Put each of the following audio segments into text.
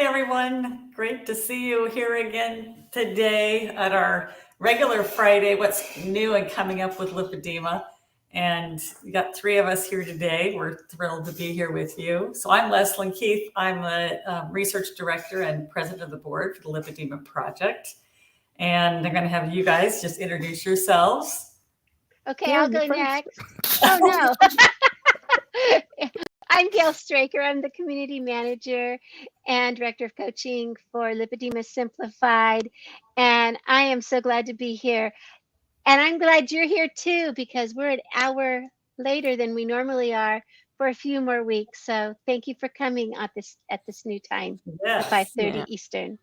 everyone. Great to see you here again today at our regular Friday, What's New and Coming Up with Lipedema. And we got three of us here today. We're thrilled to be here with you. So I'm Leslyn Keith. I'm a research director and president of the board for the Lipedema Project. And I'm going to have you guys just introduce yourselves. Okay, I'll go next. Oh, no. I'm Gail Straker. I'm the community manager and director of coaching for Lipedema Simplified. And I am so glad to be here. And I'm glad you're here too, because we're an hour later than we normally are for a few more weeks. So thank you for coming at this new time, Yes. 5:30 Eastern.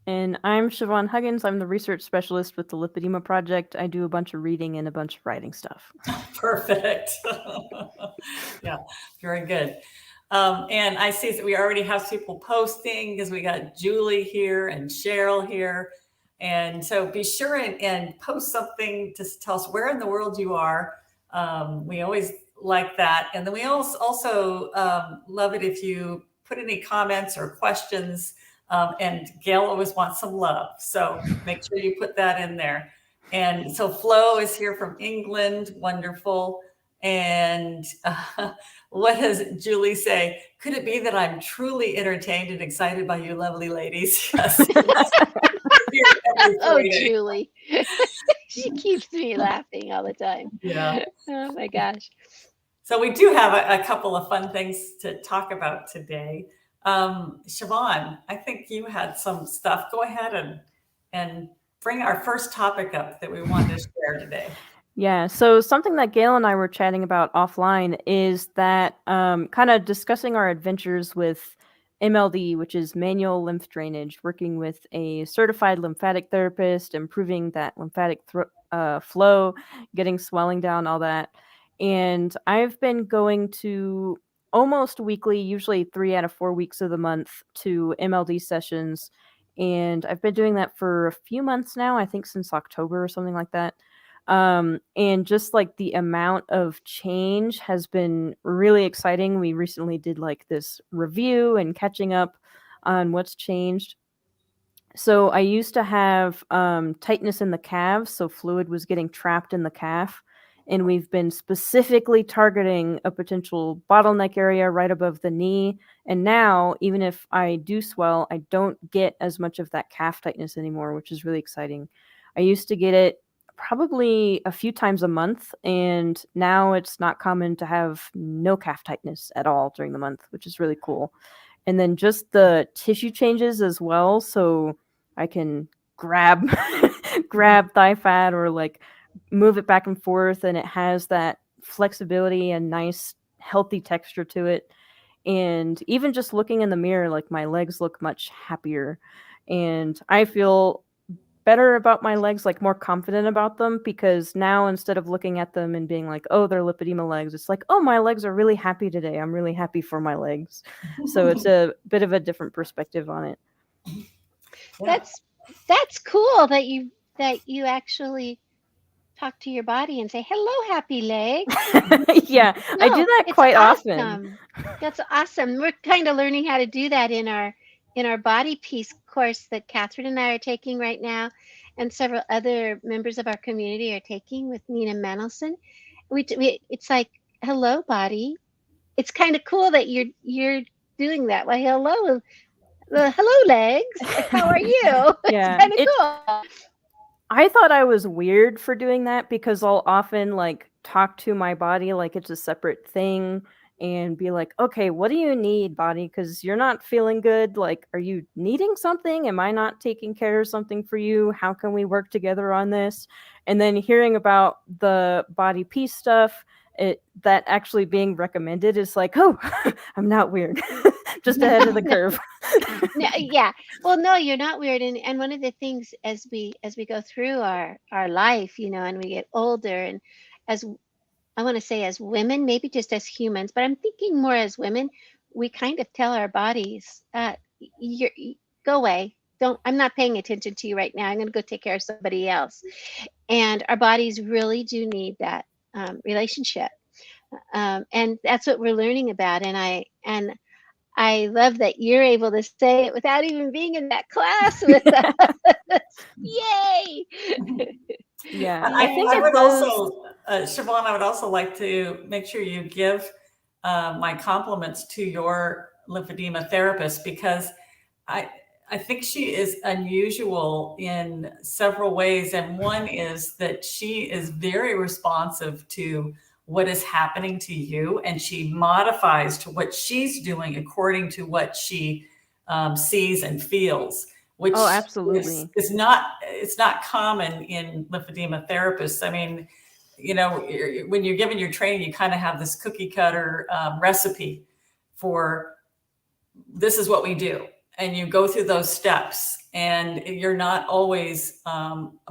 And I'm Siobhan Huggins. I'm the research specialist with the Lipedema Project. I do a bunch of reading and a bunch of writing stuff. Perfect. Yeah, very good. And I see that we already have people posting because we got Julie here and Cheryl here. And so be sure and post something to tell us where in the world you are. We always like that. And then we also love it if you put any comments or questions. And Gail always wants some love. So make sure you put that in there. And so Flo is here from England. Wonderful. And what does Julie say? Could it be that I'm truly entertained and excited by you lovely ladies? Yes. Oh, Julie. She keeps me laughing all the time. Yeah. Oh, my gosh. So we do have a couple of fun things to talk about today. Siobhan, I think you had some stuff. Go ahead and bring our first topic up that we wanted to share today. Yeah, so something that Gail and I were chatting about offline is that kind of discussing our adventures with MLD, which is manual lymph drainage, working with a certified lymphatic therapist, improving that lymphatic flow, getting swelling down, all that. And I've been going to almost weekly, usually 3 out of 4 weeks of the month, to MLD sessions. And I've been doing that for a few months now, I think since October or something like that. And just like the amount of change has been really exciting. We recently did like this review and catching up on what's changed. So I used to have tightness in the calves, so fluid was getting trapped in the calf. And we've been specifically targeting a potential bottleneck area right above the knee. And now, even if I do swell, I don't get as much of that calf tightness anymore, which is really exciting. I used to get it probably a few times a month, and now it's not common to have no calf tightness at all during the month, which is really cool. And then just the tissue changes as well, so I can grab thigh fat or like move it back and forth, and it has that flexibility and nice healthy texture to it. And even just looking in the mirror, like my legs look much happier, and I feel better about my legs, like more confident about them, because now instead of looking at them and being like, oh, they're lipedema legs, it's like, oh, my legs are really happy today. I'm really happy for my legs. So it's a bit of a different perspective on it. That's cool that you actually talk to your body and say, hello, happy legs. Yeah, no, I do that quite often. That's awesome. We're kind of learning how to do that in our body peace course that Catherine and I are taking right now, and several other members of our community are taking with Nina Mendelson. It's like, hello, body. It's kind of cool that you're doing that. Well, hello, legs. How are you? Yeah, it's kind of cool. I thought I was weird for doing that because I'll often like talk to my body like it's a separate thing and be like, okay, what do you need, body? Because you're not feeling good. Like, are you needing something? Am I not taking care of something for you? How can we work together on this? And then hearing about the body peace stuff, that actually being recommended is like, oh, I'm not weird. Just ahead of the curve. Yeah. Well, no, you're not weird. And one of the things as we go through our life, and we get older, and as I want to say as women, maybe just as humans, but I'm thinking more as women, we kind of tell our bodies, go away. I'm not paying attention to you right now. I'm going to go take care of somebody else. And our bodies really do need that relationship. And that's what we're learning about. And I love that you're able to say it without even being in that class with us. Yay! Yeah, I think I it would does. also, Siobhan, I would also like to make sure you give my compliments to your lymphedema therapist, because I I think she is unusual in several ways. And one is that she is very responsive to what is happening to you, and she modifies to what she's doing according to what she sees and feels, which Oh, absolutely. is not, it's not common in lymphedema therapists. I mean, you know, when you're given your training, you kind of have this cookie cutter recipe for this is what we do, and you go through those steps, and you're not always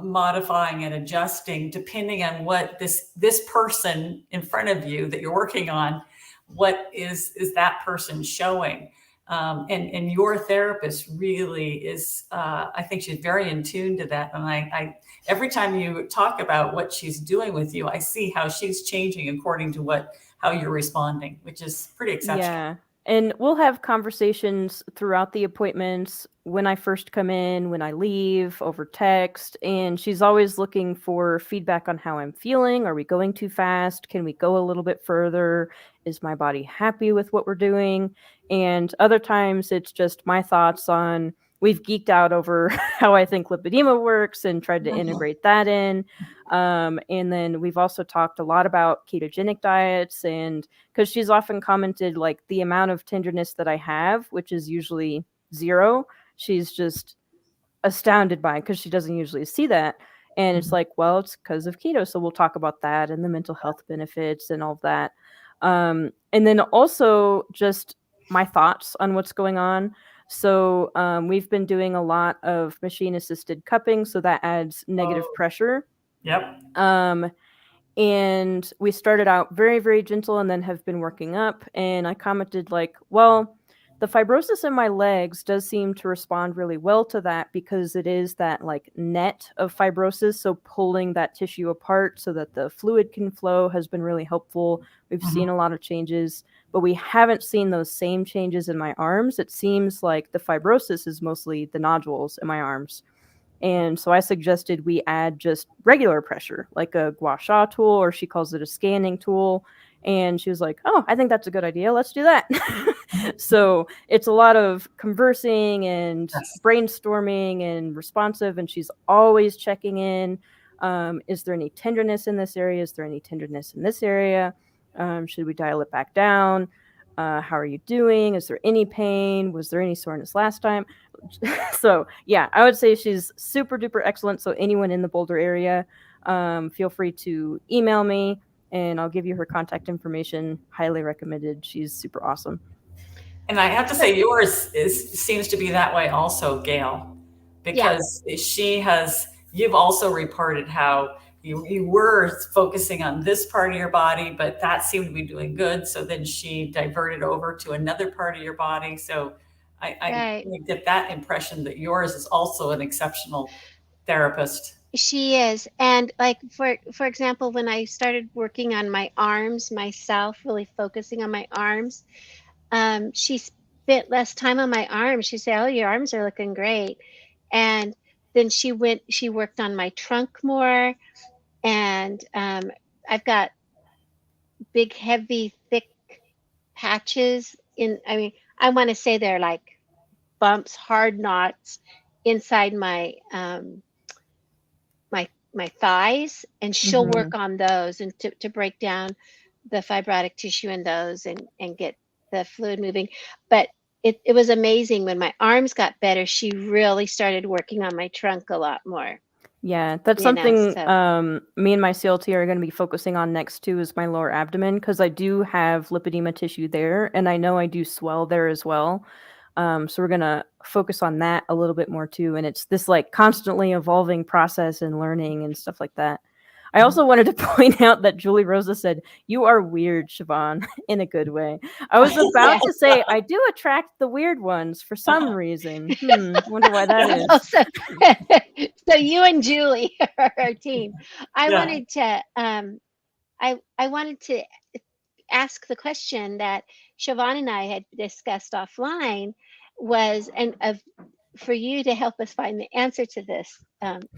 modifying and adjusting depending on what this person in front of you that you're working on, what is that person showing. And your therapist really is, I think she's very in tune to that. And I every time you talk about what she's doing with you, I see how she's changing according to how you're responding, which is pretty exceptional. Yeah. And we'll have conversations throughout the appointments, when I first come in, when I leave, over text. And she's always looking for feedback on how I'm feeling. Are we going too fast? Can we go a little bit further? Is my body happy with what we're doing? And other times it's just my thoughts on, we've geeked out over how I think lipedema works and tried to integrate that in. And then we've also talked a lot about ketogenic diets, and because she's often commented like the amount of tenderness that I have, which is usually 0, she's just astounded by, because she doesn't usually see that. And it's like, well, it's because of keto. So we'll talk about that and the mental health benefits and all of that. And then also just my thoughts on what's going on. So we've been doing a lot of machine assisted cupping. So that adds negative pressure. Yep. And we started out very, very gentle and then have been working up. And I commented like, well, the fibrosis in my legs does seem to respond really well to that, because it is that like net of fibrosis. So pulling that tissue apart so that the fluid can flow has been really helpful. We've seen a lot of changes, but we haven't seen those same changes in my arms. It seems like the fibrosis is mostly the nodules in my arms. And so I suggested we add just regular pressure, like a gua sha tool, or she calls it a scanning tool. And she was like, oh, I think that's a good idea. Let's do that. So it's a lot of conversing and brainstorming and responsive. And she's always checking in. Is there any tenderness in this area? Is there any tenderness in this area? Should we dial it back down? How are you doing? Is there any pain? Was there any soreness last time? So yeah, I would say she's super duper excellent. So anyone in the Boulder area, feel free to email me and I'll give you her contact information. Highly recommended. She's super awesome. And I have to say, yours seems to be that way also, Gail, because you've also reported how you were focusing on this part of your body, but that seemed to be doing good. So then she diverted over to another part of your body. So I get that impression that yours is also an exceptional therapist. She is. And like for example, when I started working on my arms myself, really focusing on my arms, she spent less time on my arms. She said, oh, your arms are looking great. And then she worked on my trunk more. And I've got big, heavy, thick patches I want to say they're like bumps, hard knots inside my my thighs, and she'll work on those and to break down the fibrotic tissue in those and get the fluid moving. But it was amazing when my arms got better. She really started working on my trunk a lot more. Yeah, that's something me and my CLT are going to be focusing on next too, is my lower abdomen, because I do have lipedema tissue there, and I know I do swell there as well. So we're going to focus on that a little bit more too. And it's this like constantly evolving process and learning and stuff like that. I also wanted to point out that Julie Rosa said, you are weird, Siobhan, in a good way. I was about to say, I do attract the weird ones for some reason. Wonder why that is. Oh, so you and Julie are our team. I wanted to ask the question that Siobhan and I had discussed offline was, and of for you to help us find the answer to this,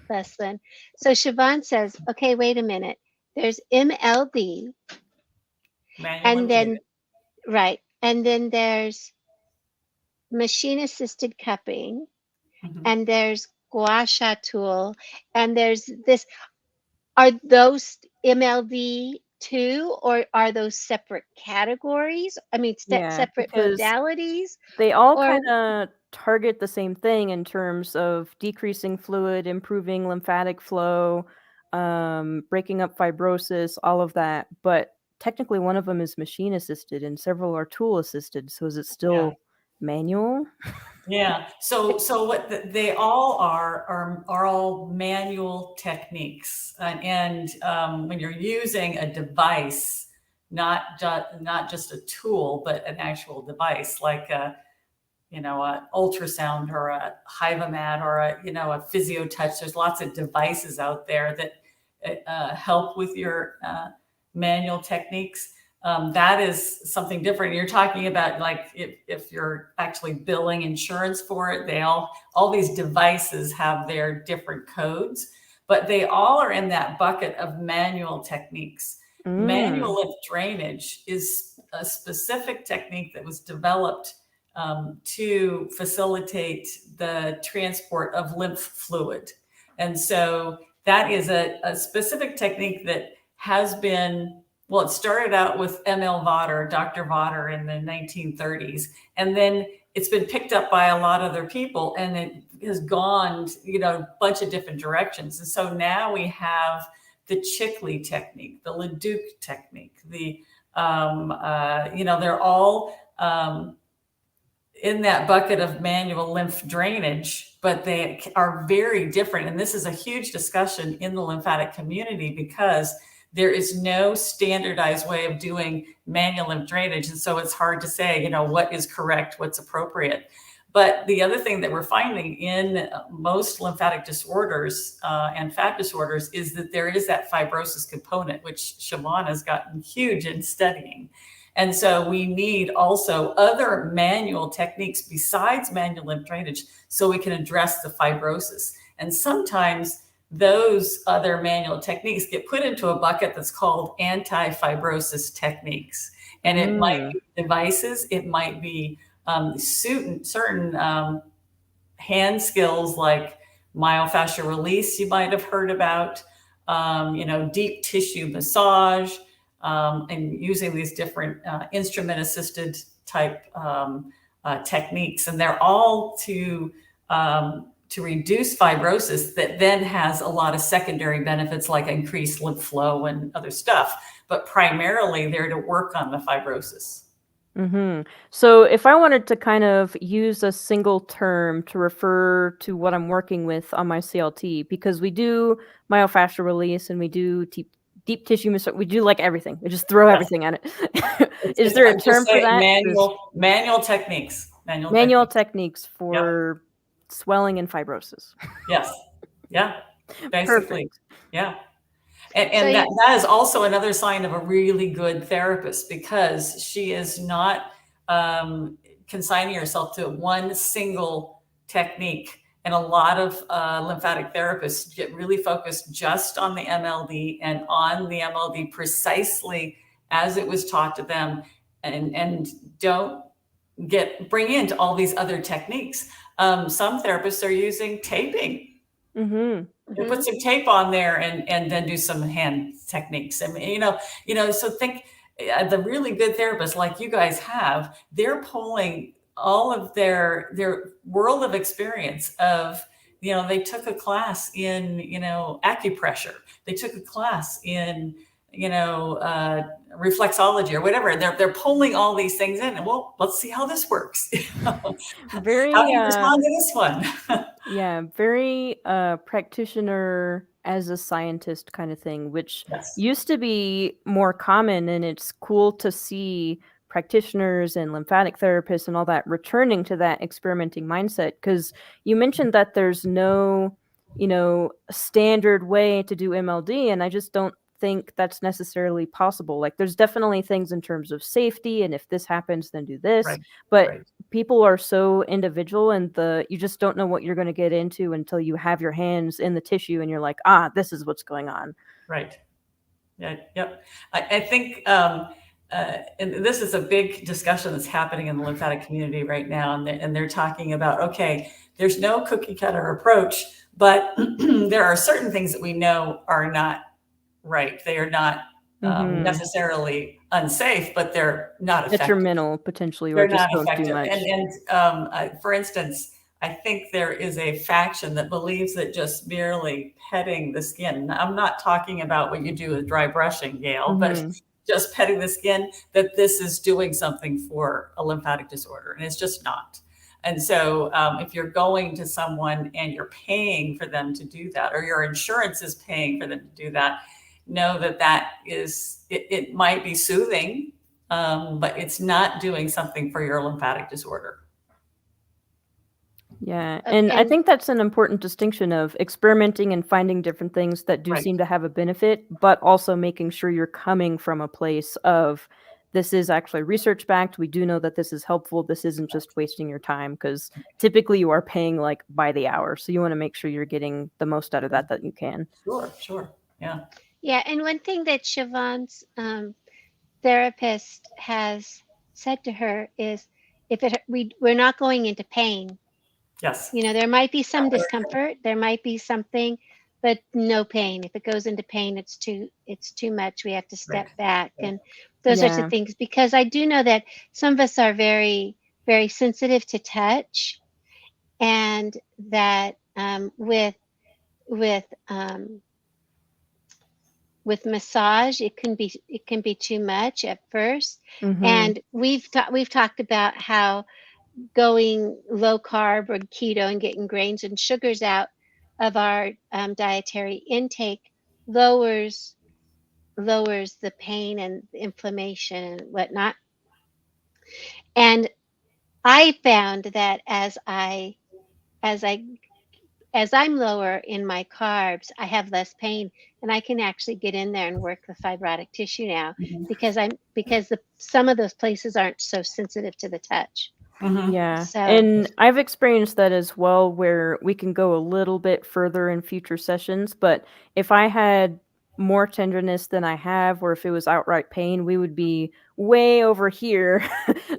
Leslyn. So Siobhan says, okay, wait a minute. There's MLD, Manual and lymph then drainage. right, and then there's machine-assisted cupping, Mhm. and there's gua sha tool, and there's this. Are those MLD too, or are those separate categories? I mean, Yeah, separate because modalities, they all or kinda target the same thing in terms of decreasing fluid, improving lymphatic flow, breaking up fibrosis, all of that, but technically one of them is machine assisted and several are tool assisted, so is it Yeah. still manual? Yeah. So what they all are all manual techniques, and when you're using a device, not just a tool, but an actual device like a an ultrasound or a Hyvamat or a physio touch. There's lots of devices out there that help with your manual techniques. That is something different. You're talking about like if you're actually billing insurance for it, all these devices have their different codes, but they all are in that bucket of manual techniques. Manual lymph drainage is a specific technique that was developed to facilitate the transport of lymph fluid. And so that is a specific technique that has been, well, it started out with ML Vater, Dr. Vater in the 1930s, and then it's been picked up by a lot of other people, and it has gone, a bunch of different directions. And so now we have the Chickley technique, the Leduc technique, they're all in that bucket of manual lymph drainage, but they are very different. And this is a huge discussion in the lymphatic community because there is no standardized way of doing manual lymph drainage. And so it's hard to say, what is correct, what's appropriate. But the other thing that we're finding in most lymphatic disorders and fat disorders is that there is that fibrosis component, which Siobhan has gotten huge in studying. And so we need also other manual techniques besides manual lymph drainage so we can address the fibrosis. And sometimes those other manual techniques get put into a bucket that's called anti-fibrosis techniques. And it might be devices, it might be certain hand skills like myofascial release you might have heard about, deep tissue massage, and using these different instrument-assisted type techniques. And they're all to reduce fibrosis that then has a lot of secondary benefits like increased lymph flow and other stuff. But primarily they're to work on the fibrosis. So if I wanted to kind of use a single term to refer to what I'm working with on my CLT, because we do myofascial release and we do deep tissue massage, we do like everything. We just throw everything at it. Is there a term for that? Manual techniques. Manual techniques for swelling and fibrosis. Yes. Yeah. Basically. Perfect. Yeah. And that is also another sign of a really good therapist because she is not consigning herself to one single technique. And a lot of lymphatic therapists get really focused just on the MLD and on the MLD precisely as it was taught to them, and don't bring into all these other techniques. Some therapists are using taping. And put some tape on there and then do some hand techniques. I mean, so think the really good therapists like you guys have, they're pulling all of their world of experience of, they took a class in, acupressure. They took a class in, reflexology or whatever. They're pulling all these things in and well, let's see how this works. Very how do you respond to this one? Yeah, very practitioner as a scientist kind of thing, which used to be more common, and it's cool to see practitioners and lymphatic therapists and all that returning to that experimenting mindset. Because you mentioned that there's no, standard way to do MLD, and I just don't think that's necessarily possible. Like there's definitely things in terms of safety and if this happens then do this, Right. but Right. people are so individual and you just don't know what you're going to get into until you have your hands in the tissue and you're like, this is what's going on. Right. Yeah. Yep. I think, and this is a big discussion that's happening in the lymphatic community right now. And they're talking about, okay, there's no cookie cutter approach, but there are certain things that we know are not right. They are not necessarily unsafe, but they're not effective. Detrimental potentially, They're or just not don't do effective. much. And for instance, I think there is a faction that believes that just merely petting the skin, I'm not talking about what you do with dry brushing, Gail, but just petting the skin, that this is doing something for a lymphatic disorder, and it's just not. And so if you're going to someone and you're paying for them to do that, or your insurance is paying for them to do that, know that is, it might be soothing, but it's not doing something for your lymphatic disorder. Yeah, and I think that's an important distinction of experimenting and finding different things that do seem to have a benefit, but also making sure you're coming from a place of this is actually research backed. We do know that this is helpful. This isn't just wasting your time, because typically you are paying like by the hour. So you want to make sure you're getting the most out of that you can. Sure. Yeah. Yeah. And one thing that Siobhan's therapist has said to her is we're not going into pain. Yes. You know, there might be some discomfort, there might be something, but no pain. If it goes into pain, it's too much. We have to step back and those sorts of things, because I do know that some of us are very, very sensitive to touch, and that with massage, it can be too much at first. And we've talked about how going low carb or keto and getting grains and sugars out of our dietary intake lowers the pain and inflammation and whatnot. And I found that as I'm lower in my carbs, I have less pain, and I can actually get in there and work the fibrotic tissue now, because some of those places aren't so sensitive to the touch. Yeah. So, and I've experienced that as well, where we can go a little bit further in future sessions. But if I had more tenderness than I have, or if it was outright pain, we would be way over here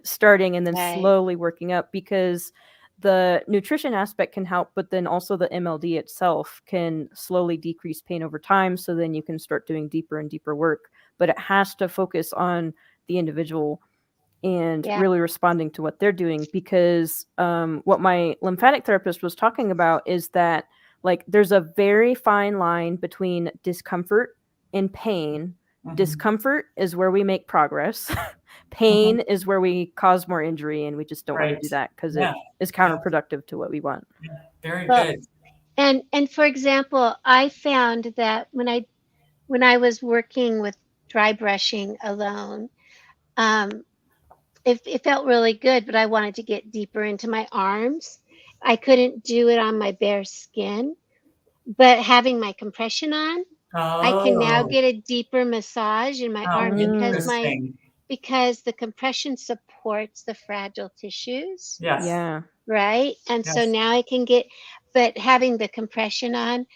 starting and then slowly working up, because the nutrition aspect can help, but then also the MLD itself can slowly decrease pain over time. So then you can start doing deeper and deeper work, but it has to focus on the individual and really responding to what they're doing, because what my lymphatic therapist was talking about is that like there's a very fine line between discomfort and pain. Discomfort is where we make progress. Pain is where we cause more injury, and we just don't want to do that because it is counterproductive to what we want. Very good. And for example, I found that when I was working with dry brushing alone, it felt really good, but I wanted to get deeper into my arms. I couldn't do it on my bare skin, but having my compression on, I can now get a deeper massage in my arm, because the compression supports the fragile tissues. Yes. Yeah. Right. And so now I can but having the compression on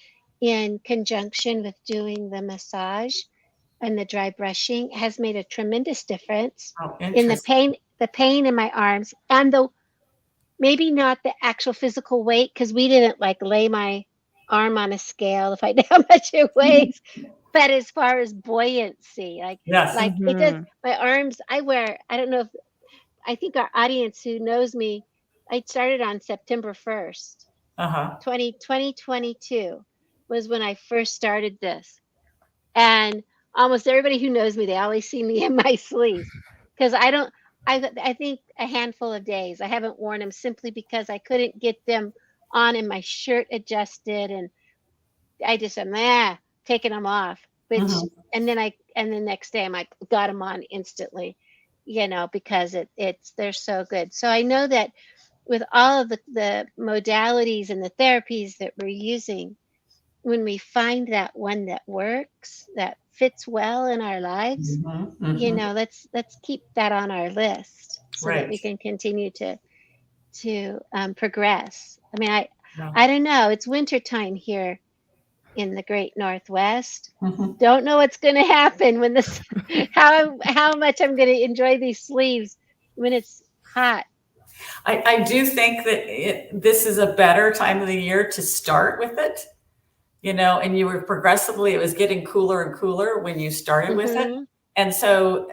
in conjunction with doing the massage and the dry brushing has made a tremendous difference in the pain in my arms, and maybe not the actual physical weight, because we didn't like lay my arm on a scale to find out how much it weighs, but as far as buoyancy, it does. My arms, I don't know if, I think our audience who knows me, I started on September 1st, 2022 was when I first started this. And almost everybody who knows me, they always see me in my sleeves, because I think a handful of days I haven't worn them, simply because I couldn't get them on and my shirt adjusted, and I just am taking them off, which and then the next day I got them on instantly, because they're so good. So I know that with all of the modalities and the therapies that we're using, when we find that one that works, that fits well in our lives, Mhm, you mhm. know, let's keep that on our list so that Right. we can continue to progress. I mean, Yeah. I don't know. It's winter time here in the Great Northwest. Mhm. Don't know what's going to happen when this how much I'm going to enjoy these sleeves when it's hot. I do think that this is a better time of the year to start with it, and you were progressively, it was getting cooler and cooler when you started with it. Hmm. And so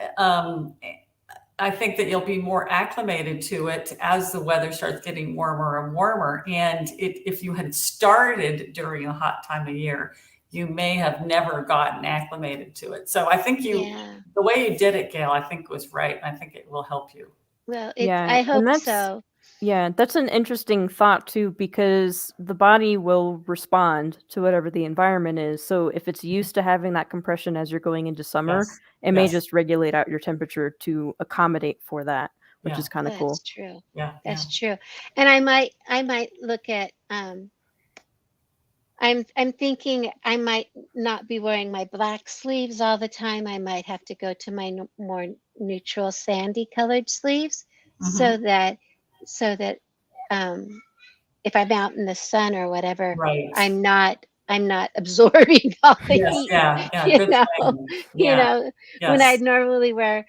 I think that you'll be more acclimated to it as the weather starts getting warmer and warmer. And if you had started during a hot time of year, you may have never gotten acclimated to it. So I think Yeah. the way you did it, Gail, I think was right. I think it will help you. Well, Yeah, I and hope so. that's an interesting thought too, because the body will respond to whatever the environment is. So if it's used to having that compression as you're going into summer, Yes. it may Yes. just regulate out your temperature to accommodate for that, which Yeah. is kind of That's cool. true. Yeah. Yeah. That's true. And I might look at I'm thinking I might not be wearing my black sleeves all the time. I might have to go to my more neutral sandy colored sleeves Hmm. so that so that um, if I'm out in the sun or whatever, Right. I'm not absorbing all the Yes. heat. Yeah. Yeah. You Good know, thing. you Yeah. know when Yes. I'd normally wear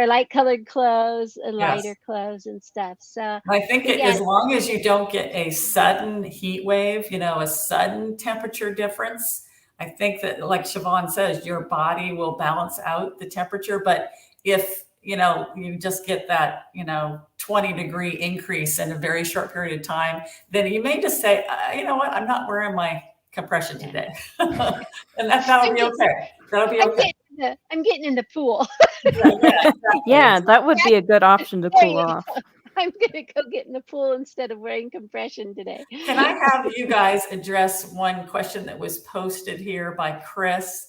light colored clothes and Yes. lighter clothes and stuff. So, I think but yeah, as long as you don't get a sudden heat wave, a sudden temperature difference, I think that, like Siobhan says, your body will balance out the temperature. But if, you just get that, 20-degree increase in a very short period of time, then you may just say, you know what, I'm not wearing my compression yeah, today. And that'll I'm be getting okay. That'll be okay. I'm getting in the pool. Yeah, yeah, exactly. Yeah, that would be a good option to There cool you off. go. I'm gonna go get in the pool instead of wearing compression today. Can I have you guys address one question that was posted here by Chris?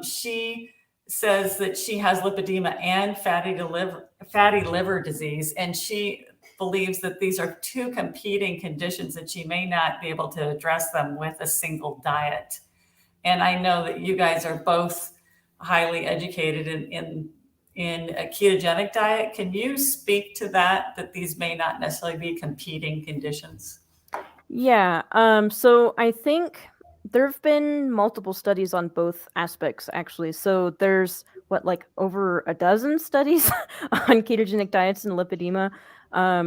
She says that she has lipedema and fatty liver disease, and she believes that these are two competing conditions that she may not be able to address them with a single diet. And I know that you guys are both highly educated in a ketogenic diet. Can you speak to that these may not necessarily be competing conditions? Yeah, so I think there have been multiple studies on both aspects, actually. So there's like over a dozen studies on ketogenic diets and lipedema,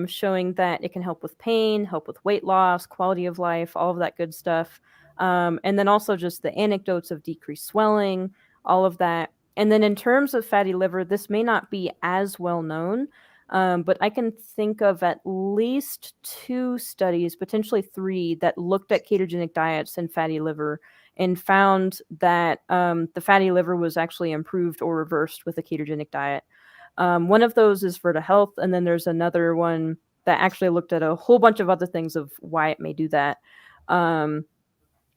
showing that it can help with pain, help with weight loss, quality of life, all of that good stuff. And then also just the anecdotes of decreased swelling, all of that. And then in terms of fatty liver, this may not be as well known. But I can think of at least 2 studies, potentially 3, that looked at ketogenic diets and fatty liver and found that the fatty liver was actually improved or reversed with a ketogenic diet. One of those is for the health, and then there's another one that actually looked at a whole bunch of other things of why it may do that. Um,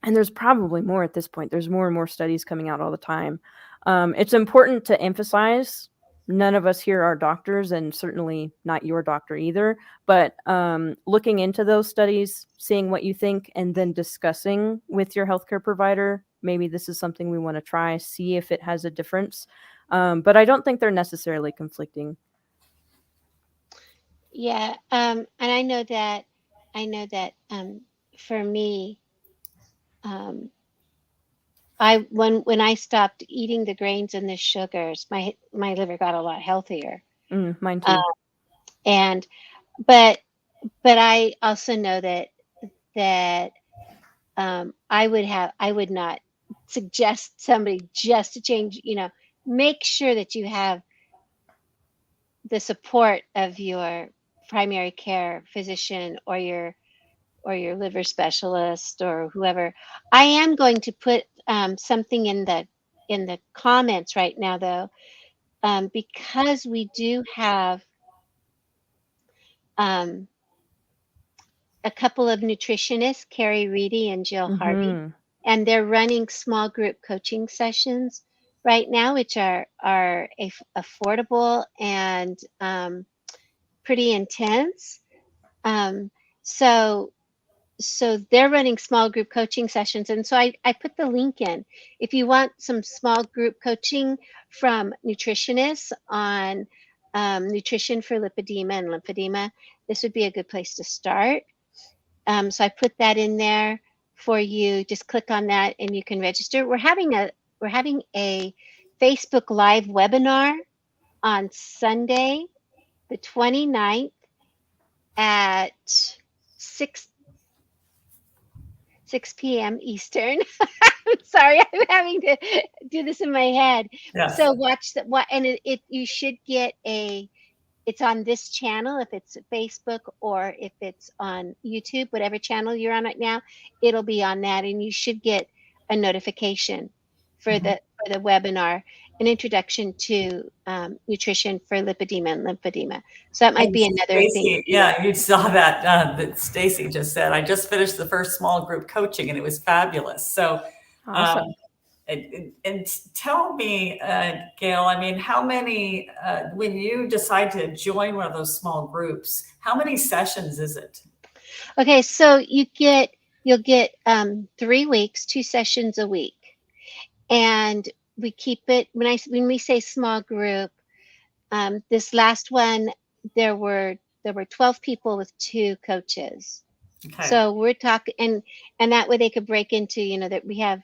and there's probably more at this point. There's more and more studies coming out all the time. It's important to emphasize none of us here are doctors, and certainly not your doctor either. But looking into those studies, seeing what you think, and then discussing with your healthcare provider, maybe this is something we want to try, see if it has a difference. But I don't think they're necessarily conflicting. Yeah, and I know that for me, um, when I stopped eating the grains and the sugars, my liver got a lot healthier. Mine Uh, too. and but but I also know that I would not suggest somebody just to change. Make sure that you have the support of your primary care physician or your liver specialist or whoever. I am going to put something in the comments right now, though, because we do have um, a couple of nutritionists, Carrie Reedy and Jill Harvey, Mm-hmm. and they're running small group coaching sessions right now, which are affordable and pretty intense. Um, so so they're running small group coaching sessions. And so I put the link in. If you want some small group coaching from nutritionists on nutrition for lipedema and lymphedema, this would be a good place to start. So I put that in there for you. Just click on that and you can register. We're having a Facebook Live webinar on Sunday, the 29th at 6 p.m. Eastern. I'm sorry, I'm having to do this in my head. Yes. So watch that. And it you should get it's on this channel, if it's Facebook or if it's on YouTube, whatever channel you're on right now, it'll be on that, and you should get a notification for the webinar, an introduction to nutrition for lipedema and lymphedema. So that might be another thing. Yeah, you saw that Stacy just said. I just finished the first small group coaching, and it was fabulous. So, Awesome. and tell me, Gail, I mean, how many, when you decide to join one of those small groups, how many sessions is it? Okay, so you'll get 3 weeks, 2 sessions a week. And we keep it, when we say small group, this last one, there were 12 people with 2 coaches. Okay. So we're talking, and that way they could break into, that we have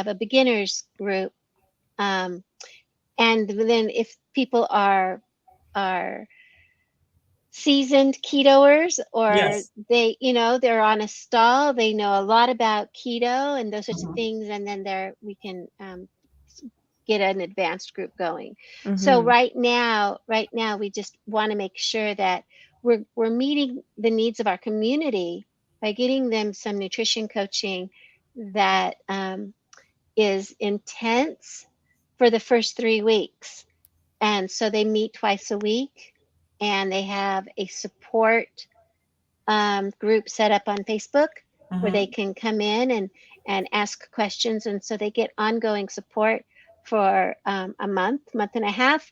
a beginners group. And then if people are seasoned ketoers, or Yes. they, they're on a stall, they know a lot about keto and those sorts of Mhm. things, and then we can get an advanced group going. Mhm. So right now we just want to make sure that we're meeting the needs of our community by getting them some nutrition coaching that is intense for the first 3 weeks. And so they meet twice a week, and they have a support group set up on Facebook where they can come in and ask questions. And so they get ongoing support for a month and a half,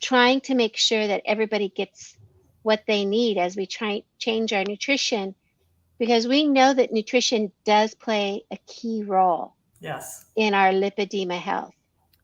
trying to make sure that everybody gets what they need as we try change our nutrition, because we know that nutrition does play a key role Yes. in our lipedema health.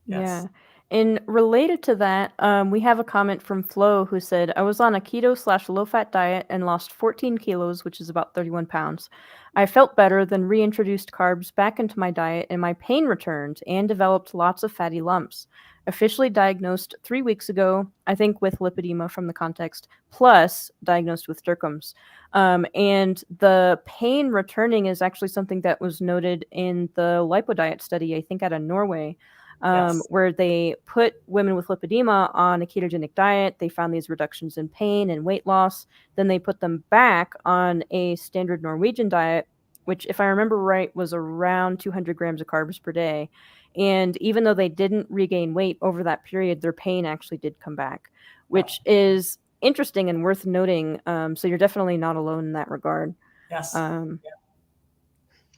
Yes. Yeah. And related to that, we have a comment from Flo who said, I was on a keto/low-fat diet and lost 14 kilos, which is about 31 pounds. I felt better, then reintroduced carbs back into my diet, and my pain returned and developed lots of fatty lumps. Officially diagnosed 3 weeks ago, I think with lipedema from the context, plus diagnosed with Derkums. And the pain returning is actually something that was noted in the lipodiet study, I think out of Norway. Yes. Where they put women with lipedema on a ketogenic diet. They found these reductions in pain and weight loss. Then they put them back on a standard Norwegian diet, which, if I remember right, was around 200 grams of carbs per day. And even though they didn't regain weight over that period, their pain actually did come back, which is interesting and worth noting. So you're definitely not alone in that regard. Yes.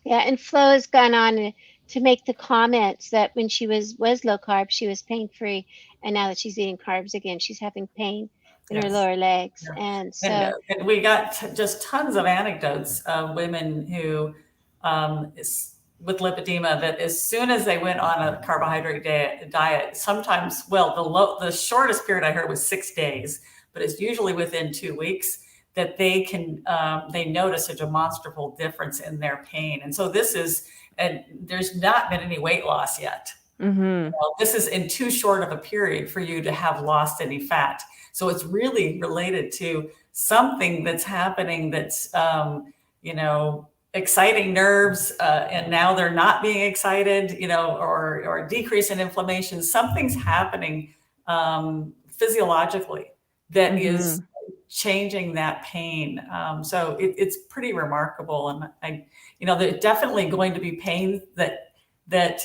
Yeah, and Flo has gone on to make the comments that when she was low carb, she was pain free, and now that she's eating carbs again, she's having pain in her lower legs. Yeah. And so and we got just tons of anecdotes of women who with lipedema, that as soon as they went on a carbohydrate diet, sometimes, well, the shortest period I heard was 6 days, but it's usually within 2 weeks that they can they notice a demonstrable difference in their pain. And so and there's not been any weight loss yet. Mm-hmm. This is in too short of a period for you to have lost any fat. So it's really related to something that's happening that's exciting nerves, and now they're not being excited, or decrease in inflammation. Something's happening physiologically that is changing that pain. So it's pretty remarkable. And there's definitely going to be pain that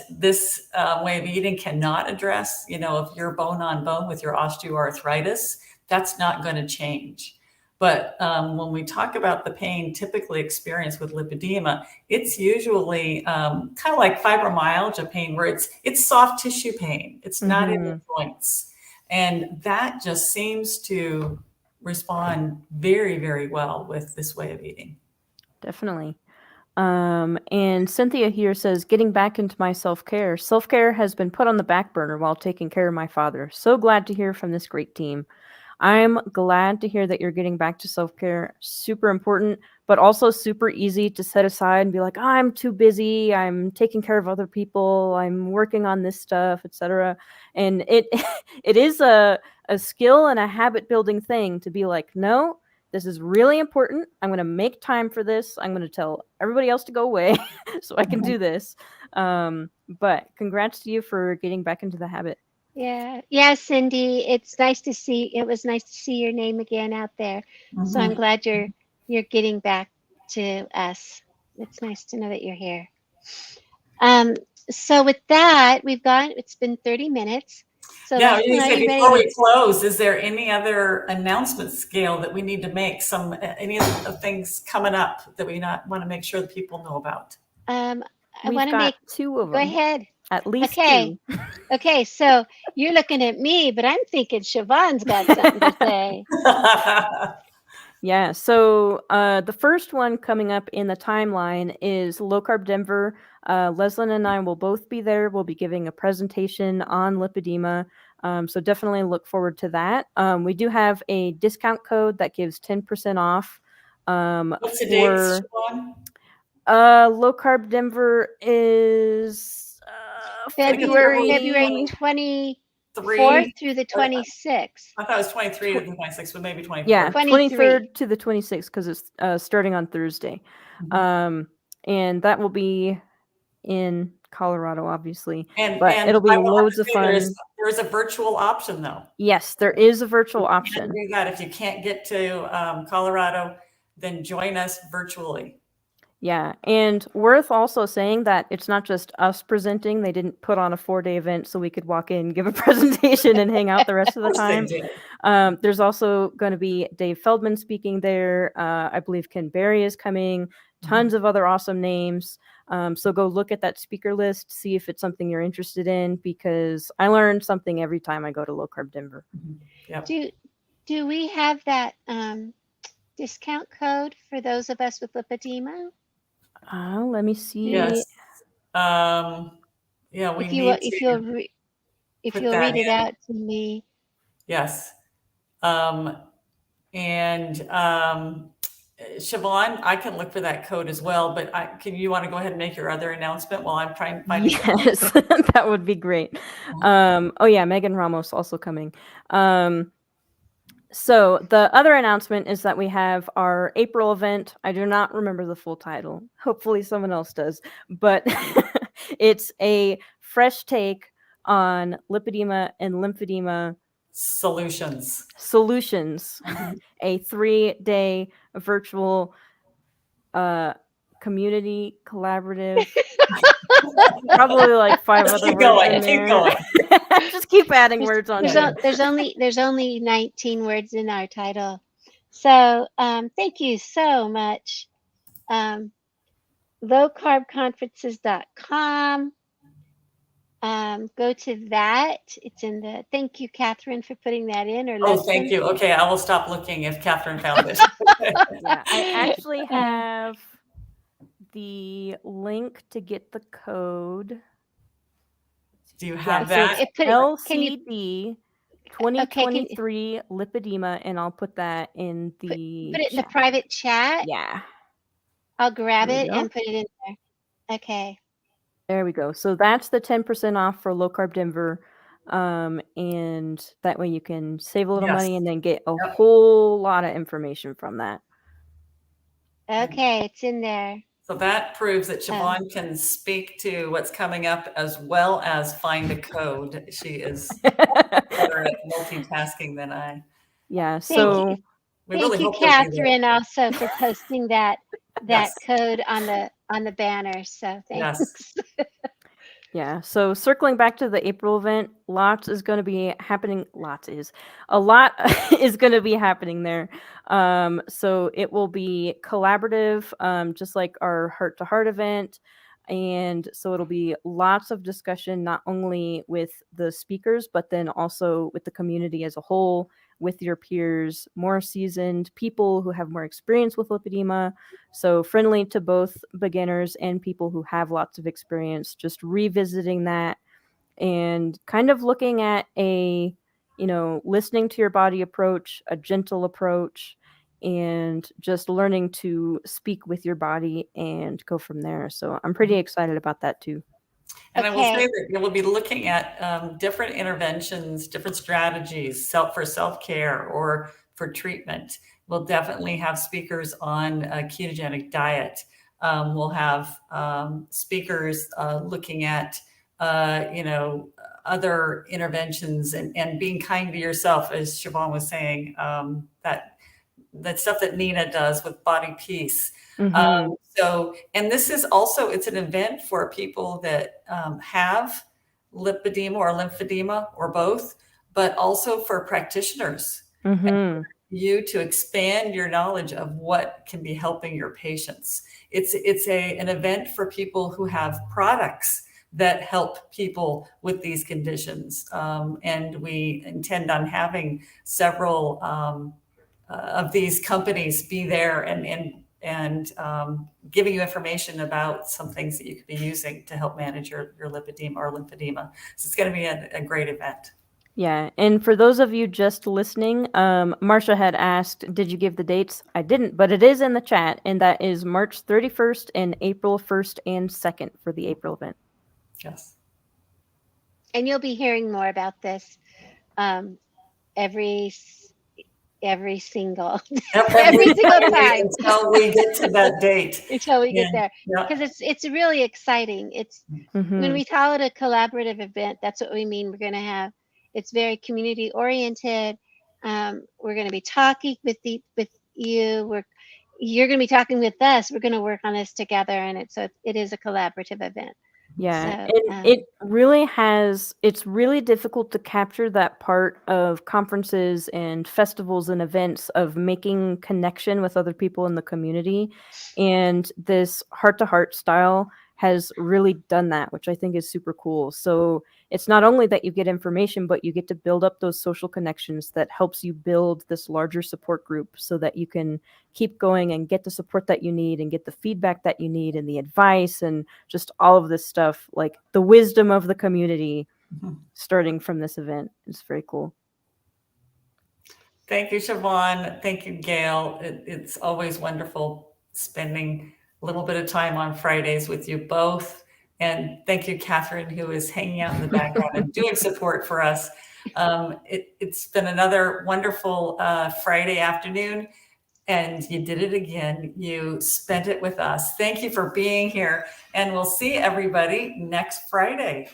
this way of eating cannot address. If you're bone on bone with your osteoarthritis, that's not going to change. But when we talk about the pain typically experienced with lipedema, it's usually kind of like fibromyalgia pain, where it's soft tissue pain. It's not in the joints. And that just seems to respond very, very well with this way of eating. Definitely. And Cynthia here says, getting back into my self-care. Self-care has been put on the back burner while taking care of my father. So glad to hear from this great team. I'm glad to hear that you're getting back to self-care. Super important, but also super easy to set aside and be like, oh, I'm too busy. I'm taking care of other people. I'm working on this stuff, etc. And it it is a skill and a habit building thing to be like, no, this is really important. I'm going to make time for this. I'm going to tell everybody else to go away so I can do this. But congrats to you for getting back into the habit. Yeah, Cindy, it's nice to see. It was nice to see your name again out there. So I'm glad you're getting back to us. It's nice to know that you're here. So with that, it's been 30 minutes. So Now, Leslyn, are you before ready we close, is there any other announcements, Gail, that we need to make? Any of the things coming up that we want to make sure that people know about? I We've want to got make. 2 of them. Go ahead. At least Okay. 2. Okay, so you're looking at me, but I'm thinking Siobhan's got something to say. Yeah, so the first one coming up in the timeline is Low Carb Denver. Leslyn and I will both be there. We'll be giving a presentation on lipedema. So definitely look forward to that. We do have a discount code that gives 10% off. What's the date, Siobhan? Low Carb Denver is February 24th through the 26th. I thought it was 23 to the 26th, but maybe 24th. Yeah, 23. 23rd to the 26th because it's starting on Thursday. And that will be in Colorado, obviously. But it'll be loads of fun. There's a virtual option, though. Yes, there is a virtual option. Do that. If you can't get to Colorado, then join us virtually. Yeah, and worth also saying that it's not just us presenting. They didn't put on a 4-day event so we could walk in, give a presentation, and hang out the rest of the time. There's also going to be Dave Feldman speaking there. I believe Ken Berry is coming. Tons of other awesome names. So go look at that speaker list, see if it's something you're interested in, because I learn something every time I go to Low Carb Denver. Yep. Do we have that discount code for those of us with lipedema? Let me see. Yes. Yeah, if you'll read it out to me. Yes. And Siobhan, I can look for that code as well, but you want to go ahead and make your other announcement while I'm trying to find it? Yes, that would be great. Oh yeah, Megan Ramos also coming. So the other announcement is that we have our April event. I do not remember the full title. Hopefully someone else does. But it's a fresh take on lipedema and lymphedema solutions. A 3-day virtual community collaborative. Probably like 5 other words in there. Keep going. Just keep adding words on. There's only 19 words in our title. So thank you so much. lowcarbconferences.com. Go to that. It's in the. Thank you, Catherine, for putting that in. Thank you. Okay, I will stop looking if Catherine found it. Yeah, I actually have the link to get the code. Do you have that? LCD 2023 lipedema, and I'll put that in the put it in the private chat. Yeah. I'll grab it and put it in there. Okay. There we go. So that's the 10% off for Low Carb Denver. And that way you can save a little money and then get a whole lot of information from that. Okay, it's in there. So that proves that Siobhan can speak to what's coming up as well as find a code. She is better at multitasking than I. Yeah. So thank you, Catherine, also for posting that code on the banner. So thanks. Yes. Yeah. So circling back to the April event, a lot is going to be happening there. So it will be collaborative, just like our Heart to Heart event. And so it'll be lots of discussion, not only with the speakers, but then also with the community as a whole with your peers, more seasoned people who have more experience with lipedema. So friendly to both beginners and people who have lots of experience, just revisiting that and kind of looking at a, listening to your body approach, a gentle approach, and just learning to speak with your body and go from there. So I'm pretty excited about that too. And I will say Okay. that we'll be looking at different interventions, different strategies, for self-care or for treatment. We'll definitely have speakers on a ketogenic diet. We'll have speakers looking at, other interventions and being kind to yourself, as Siobhan was saying, that stuff that Nina does with Body Peace. Mhm. And this is also, it's an event for people that have lipedema or lymphedema or both, but also for practitioners. Mhm. You to expand your knowledge of what can be helping your patients. It's an event for people who have products that help people with these conditions. And we intend on having several of these companies be there and giving you information about some things that you could be using to help manage your lipedema or lymphedema. So it's going to be a great event. Yeah, and for those of you just listening, Marcia had asked, did you give the dates? I didn't, but it is in the chat, and that is March 31st and April 1st and 2nd for the April event. Yes. And you'll be hearing more about this every single every single time until we get to that date. Until we get there, Yeah. because it's really exciting. It's when we call it a collaborative event, that's what we mean. We're going to have, it's very community oriented. We're going to be talking with you. You're going to be talking with us. We're going to work on this together, and it is a collaborative event. Yeah, So, and it really has, it's really difficult to capture that part of conferences and festivals and events of making connection with other people in the community. And this heart-to-heart style has really done that, which I think is super cool. So it's not only that you get information, but you get to build up those social connections that helps you build this larger support group so that you can keep going and get the support that you need and get the feedback that you need and the advice and just all of this stuff, like the wisdom of the community starting from this event. It's very cool. Thank you, Siobhan. Thank you, Gail. It's always wonderful spending a little bit of time on Fridays with you both. And thank you, Catherine, who is hanging out in the background and doing support for us. It's been another wonderful Friday afternoon, and you did it again. You spent it with us. Thank you for being here, and we'll see everybody next Friday.